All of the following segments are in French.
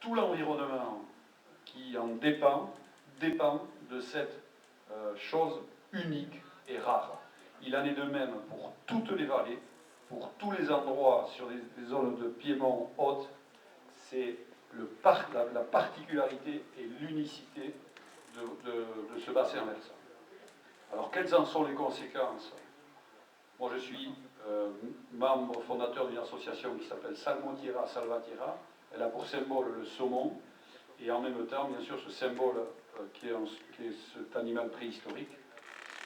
tout l'environnement qui en dépend de cette chose unique et rare. Il en est de même pour toutes les vallées, pour tous les endroits sur les zones de piémont haute. C'est la particularité et l'unicité de ce bassin versant. Alors, quelles en sont les conséquences? Moi, je suis membre fondateur d'une association qui s'appelle Salmotira Salvatierra. Elle a pour symbole le saumon, et en même temps, bien sûr, ce symbole qui est cet animal préhistorique.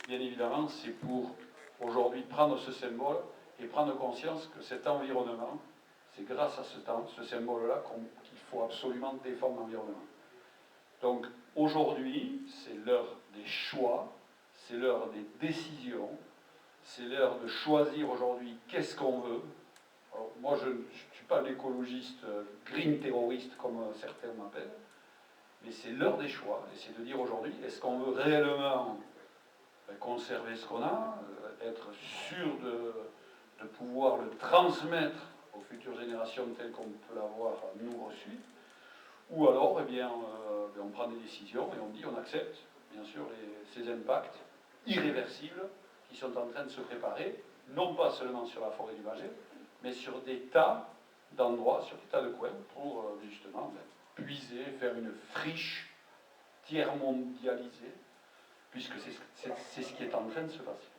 Bien évidemment, c'est pour aujourd'hui prendre ce symbole et prendre conscience que cet environnement, c'est grâce à ce symbole-là qu'il faut absolument défendre l'environnement. Donc aujourd'hui, c'est l'heure des choix, c'est l'heure des décisions, c'est l'heure de choisir aujourd'hui qu'est-ce qu'on veut. Alors, moi, je ne suis pas l'écologiste green terroriste comme certains m'appellent, mais c'est l'heure des choix, et c'est de dire aujourd'hui, est-ce qu'on veut réellement conserver ce qu'on a, être sûr de pouvoir le transmettre aux futures générations telles qu'on peut l'avoir nous reçu, ou alors eh bien, on prend des décisions et on dit on accepte bien sûr ces impacts irréversibles qui sont en train de se préparer, non pas seulement sur la forêt du Bâgé, mais sur des tas d'endroits, sur des tas de coins, pour justement puiser, faire une friche tiers-mondialisée, puisque c'est ce qui est en train de se passer.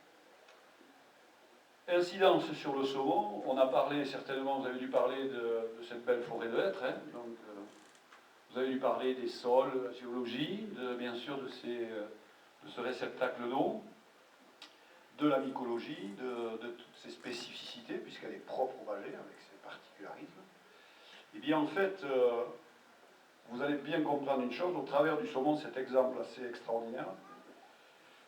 Incidence sur le saumon, on a parlé certainement, vous avez dû parler de cette belle forêt de hêtres, hein, donc, vous avez dû parler des sols, de la géologie, bien sûr de ce réceptacle d'eau, de la mycologie, de toutes ses spécificités, puisqu'elle est propre au Bâgé, avec ses particularismes. Et bien en fait, vous allez bien comprendre une chose, au travers du saumon, cet exemple assez extraordinaire.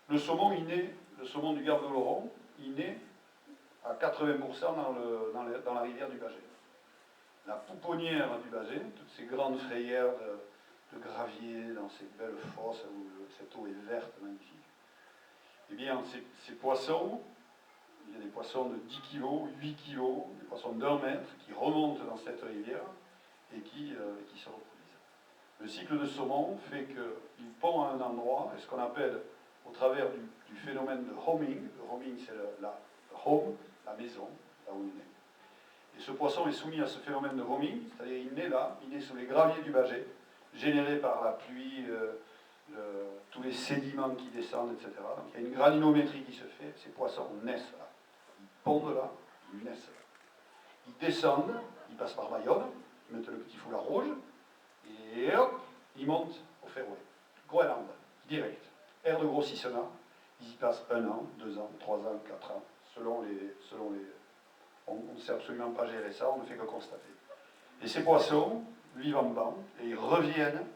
Le saumon, le saumon du Gave de Laurent, il naît à 80% dans la rivière du Bâgé. La pouponnière du Bâgé, toutes ces grandes frayères de gravier dans ces belles fosses où cette eau est verte, magnifique. Eh bien, ces poissons, il y a des poissons de 10 kg, 8 kg, des poissons d'1 mètre qui remontent dans cette rivière et qui se reproduisent. Le cycle de saumon fait qu'il pond à un endroit, et ce qu'on appelle, au travers du phénomène de homing, le homing c'est la home, la maison, là où il naît. Et ce poisson est soumis à ce phénomène de homing, c'est-à-dire il naît là, il naît sous les graviers du Bâgé, générés par la pluie, tous les sédiments qui descendent, etc. Donc il y a une graninométrie qui se fait, ces poissons naissent là. Ils pondent là, ils naissent là. Ils descendent, ils passent par Bayonne, ils mettent le petit foulard rouge, et hop, ils montent au Féroé. Groenland, direct. Aire de grossissement, ils y passent 1 an, 2 ans, 3 ans, 4 ans, selon les on ne sait absolument pas gérer ça, on ne fait que constater. Et ces poissons vivent en banc, et ils reviennent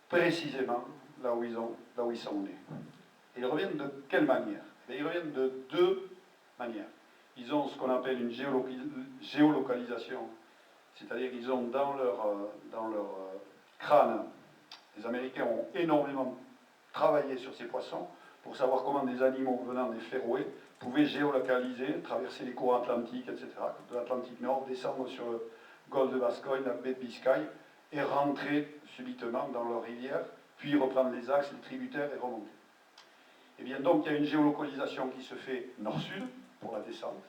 précisément là où ils sont nés. Et ils reviennent de quelle manière? Ils reviennent de 2 manières. Ils ont ce qu'on appelle une géolocalisation, c'est-à-dire qu'ils ont dans leur crâne, les Américains ont énormément travaillé sur ces poissons pour savoir comment des animaux venant des Féroé pouvaient géolocaliser, traverser les courants atlantiques, etc., de l'Atlantique Nord, descendre sur le golfe de Gascogne, la baie de Biscaye, et rentrer subitement dans leur rivière, puis reprendre les axes, les tributaires et remonter. Et bien donc il y a une géolocalisation qui se fait nord-sud pour la descente,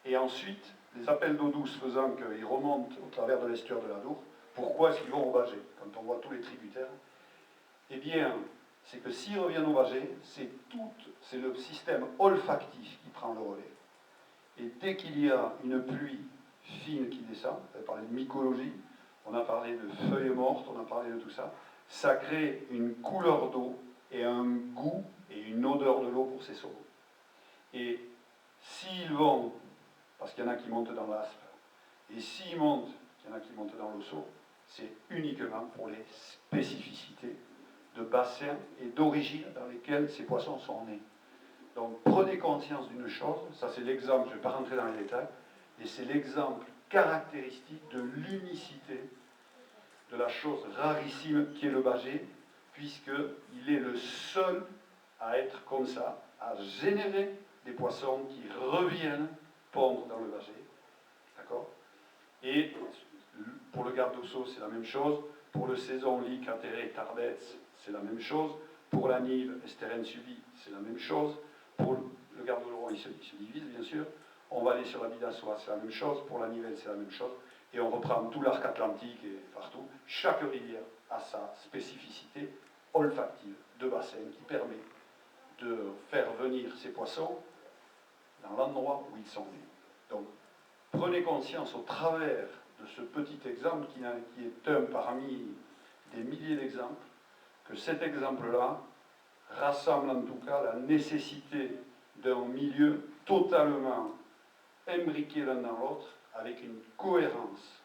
et ensuite les appels d'eau douce faisant qu'ils remontent au travers de l'estuaire de l'Adour. Pourquoi est-ce qu'ils vont au Bâgé? Quand on voit tous les tributaires, eh bien, c'est que s'ils reviennent au Bâgé, c'est le système olfactif qui prend le relais. Et dès qu'il y a une pluie fine qui descend, on a parlé de mycologie, on a parlé de feuilles mortes, on a parlé de tout ça, ça crée une couleur d'eau et un goût et une odeur de l'eau pour ces saumons. Et s'ils vont, parce qu'il y en a qui montent dans l'Aspe, et s'ils montent, il y en a qui montent dans l'Ossau, c'est uniquement pour les spécificités de bassins et d'origine dans lesquelles ces poissons sont nés. Donc prenez conscience d'une chose, ça c'est l'exemple, je ne vais pas rentrer dans les détails, et c'est l'exemple caractéristique de l'unicité de la chose rarissime qui est le Bâgé, puisqu'il est le seul à être comme ça, à générer des poissons qui reviennent pondre dans le Bâgé. D'accord? Et pour le Gard d'Ossau, c'est la même chose. Pour le Saison, Lic, Atterré, Tarbets, c'est la même chose. Pour la Nive, Esteren, Subi, c'est la même chose. Pour le Gard de Laurent, il se divise, bien sûr. On va aller sur la Bidassois, c'est la même chose. Pour la Nivelle, c'est la même chose. Et on reprend tout l'arc atlantique et partout. Chaque rivière a sa spécificité olfactive de bassin qui permet de faire venir ces poissons dans l'endroit où ils sont nés. Donc, prenez conscience au travers de ce petit exemple qui est un parmi des milliers d'exemples, que cet exemple-là rassemble en tout cas la nécessité d'un milieu totalement imbriqué l'un dans l'autre, avec une cohérence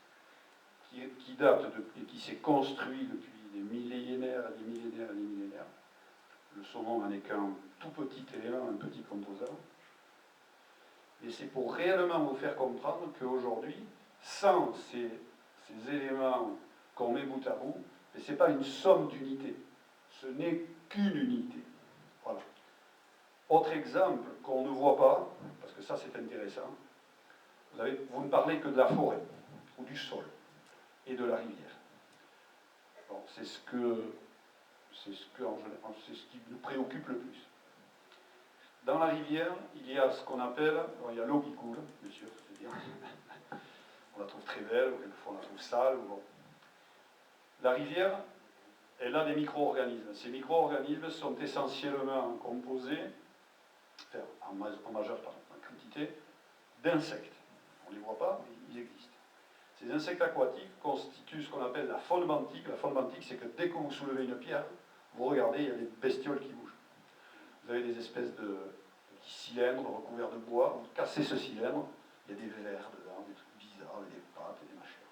qui date et qui s'est construite depuis des millénaires et des millénaires et des millénaires. Le saumon n'en est qu'un tout petit élément, un petit composant. Et c'est pour réellement vous faire comprendre qu'aujourd'hui, sans ces éléments qu'on met bout à bout, ce n'est pas une somme d'unités, ce n'est qu'une unité. Voilà. Autre exemple qu'on ne voit pas, parce que ça c'est intéressant, vous ne parlez que de la forêt, ou du sol, et de la rivière. Bon, c'est ce qui nous préoccupe le plus. Dans la rivière, il y a ce qu'on appelle, il y a l'eau qui coule, bien sûr, c'est bien. On la trouve très belle, ou quelquefois on la trouve sale. Bon. La rivière, elle a des micro-organismes. Ces micro-organismes sont essentiellement composés, en majeure quantité, d'insectes. On ne les voit pas, mais ils existent. Ces insectes aquatiques constituent ce qu'on appelle la faune benthique. La faune benthique, c'est que dès que vous soulevez une pierre, vous regardez, il y a des bestioles qui bougent. Vous avez des espèces de petits cylindres recouverts de bois. Vous cassez ce cylindre, il y a des vers dedans, des trucs bizarres, des pattes et des machins.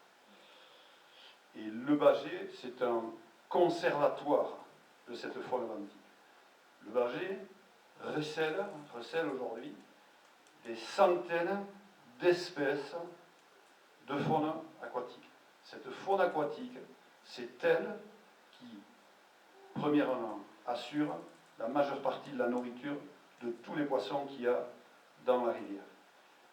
Et le Bugey, c'est un conservatoire de cette faune benthique. Le Bugey recèle aujourd'hui des centaines d'espèces de faune aquatique. Cette faune aquatique, c'est elle qui, premièrement, assure la majeure partie de la nourriture de tous les poissons qu'il y a dans la rivière.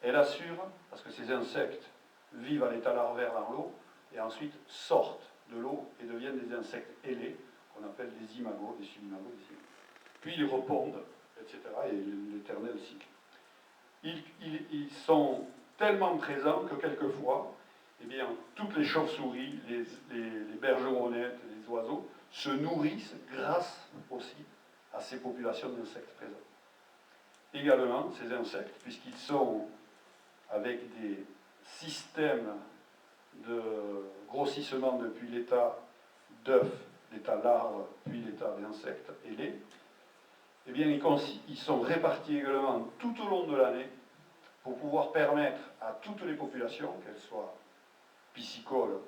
Elle assure, parce que ces insectes vivent à l'état larvaire dans l'eau, et ensuite sortent de l'eau et deviennent des insectes ailés, qu'on appelle des imagos, des subimagos, des imagos. Puis ils répondent, etc., et l'éternel cycle. Ils sont tellement présents que quelquefois, eh bien, toutes les chauves-souris, les bergeronnettes, les oiseaux, se nourrissent grâce aussi à ces populations d'insectes présents. Également, ces insectes, puisqu'ils sont avec des systèmes de grossissement depuis l'état d'œuf, l'état larve, puis l'état d'insecte ailé, eh bien, ils sont répartis également tout au long de l'année pour pouvoir permettre à toutes les populations, qu'elles soient piscicoles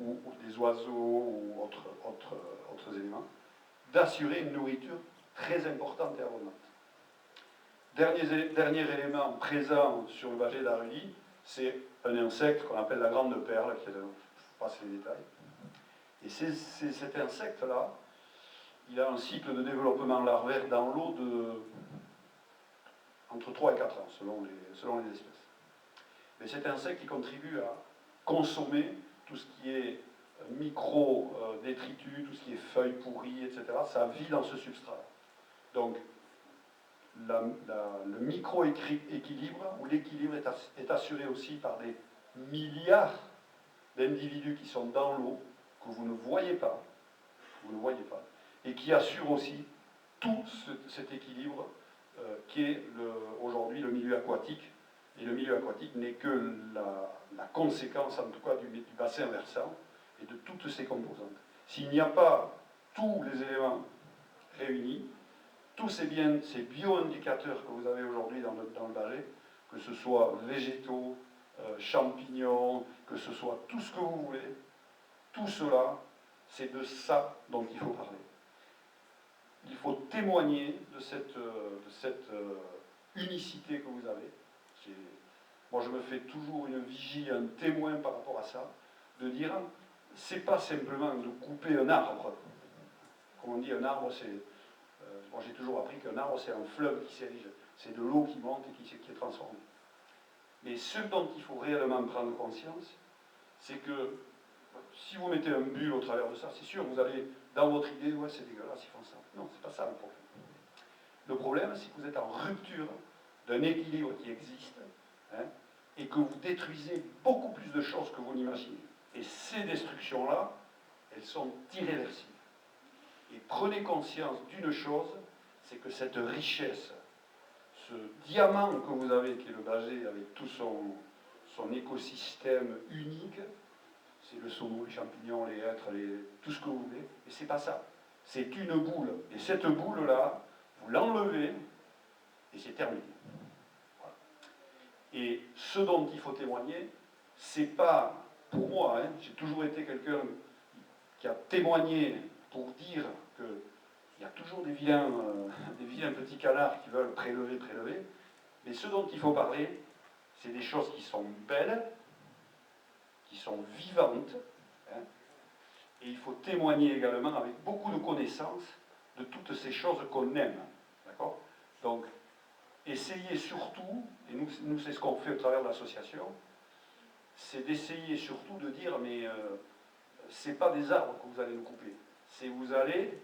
ou des oiseaux ou autres éléments, d'assurer une nourriture très importante et abondante. Dernier élément présent sur le Bugey d'Arully, c'est un insecte qu'on appelle la grande perle, qui est, je ne passe les détails. Et cet insecte-là, il a un cycle de développement larvaire dans l'eau de entre 3 et 4 ans, selon les espèces. Mais cet insecte, il contribue à consommer tout ce qui est micro-détritus, tout ce qui est feuilles pourries, etc. Ça vit dans ce substrat. Donc, le micro-équilibre, ou l'équilibre est assuré aussi par des milliards d'individus qui sont dans l'eau, que vous ne voyez pas, et qui assurent aussi tout cet équilibre qui est aujourd'hui le milieu aquatique. Et le milieu aquatique n'est que la conséquence, en tout cas, du bassin versant et de toutes ses composantes. S'il n'y a pas tous les éléments réunis, tous ces bio-indicateurs que vous avez aujourd'hui dans le Bugey, que ce soit végétaux, champignons, que ce soit tout ce que vous voulez, tout cela, c'est de ça dont il faut parler. Il faut témoigner de cette unicité que vous avez. Moi, je me fais toujours une vigie, un témoin par rapport à ça, de dire, c'est pas simplement de couper un arbre. Comme on dit, un arbre, c'est... moi, j'ai toujours appris qu'un arbre, c'est un fleuve qui s'érige. C'est de l'eau qui monte et qui est transformée. Mais ce dont il faut réellement prendre conscience, c'est que si vous mettez un bulle au travers de ça, c'est sûr, vous allez, dans votre idée, ouais, c'est dégueulasse, ils font ça. Non, c'est pas ça le problème. Le problème, c'est que vous êtes en rupture d'un équilibre qui existe, hein, et que vous détruisez beaucoup plus de choses que vous n'imaginez. Et ces destructions-là, elles sont irréversibles. Et prenez conscience d'une chose, c'est que cette richesse, ce diamant que vous avez, qui est le Bâgé, avec tout son écosystème unique, c'est le saumon, les champignons, les hêtres, tout ce que vous voulez, mais c'est pas ça. C'est une boule. Et cette boule-là, vous l'enlevez, et c'est terminé. Voilà. Et ce dont il faut témoigner, c'est pas, pour moi, hein, j'ai toujours été quelqu'un qui a témoigné pour dire qu'il y a toujours des vilains petits canards qui veulent prélever, mais ce dont il faut parler, c'est des choses qui sont belles, qui sont vivantes, hein, et il faut témoigner également avec beaucoup de connaissances de toutes ces choses qu'on aime. D'accord ? Donc, essayez surtout, et nous c'est ce qu'on fait au travers de l'association, c'est d'essayer surtout de dire, mais c'est pas des arbres que vous allez nous couper, c'est vous allez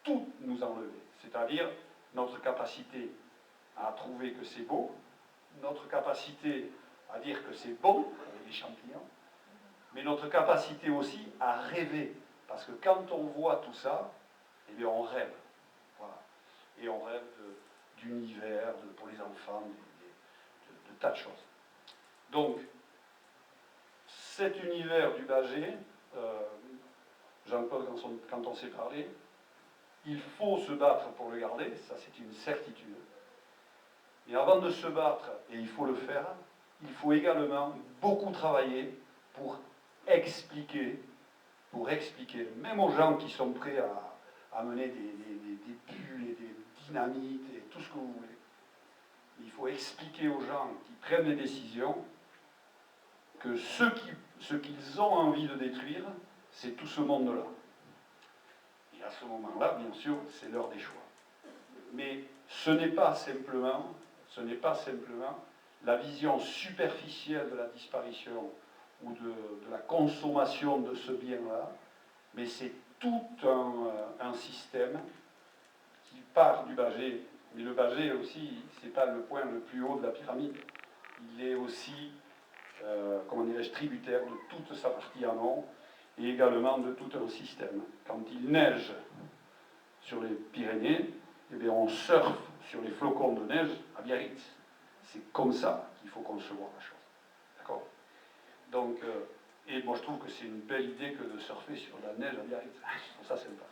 tout nous enlever. C'est-à-dire notre capacité à trouver que c'est beau, notre capacité à dire que c'est bon, avec les champignons, mais notre capacité aussi à rêver. Parce que quand on voit tout ça, eh bien on rêve. Voilà. Et on rêve d'univers, pour les enfants, de tas de choses. Donc, cet univers du Bâgé, Jean-Paul, quand on s'est parlé, il faut se battre pour le garder, ça c'est une certitude. Mais avant de se battre, et il faut le faire, il faut également beaucoup travailler pour expliquer, même aux gens qui sont prêts à mener des bulles et des dynamites et tout ce que vous voulez. Il faut expliquer aux gens qui prennent les décisions que ce qu'ils ont envie de détruire, c'est tout ce monde-là. Et à ce moment-là, bien sûr, c'est l'heure des choix. Mais ce n'est pas simplement la vision superficielle de la disparition ou de la consommation de ce bien-là, mais c'est tout un système qui part du Bâgé. Mais le Bâgé aussi, ce n'est pas le point le plus haut de la pyramide. Il est aussi, comment dirais-je, tributaire de toute sa partie amont et également de tout un système. Quand il neige sur les Pyrénées, eh bien on surfe sur les flocons de neige à Biarritz. C'est comme ça qu'il faut concevoir la chose. D'accord ? Donc, et moi je trouve que c'est une belle idée que de surfer sur la neige à Biarritz. Je trouve ça sympa.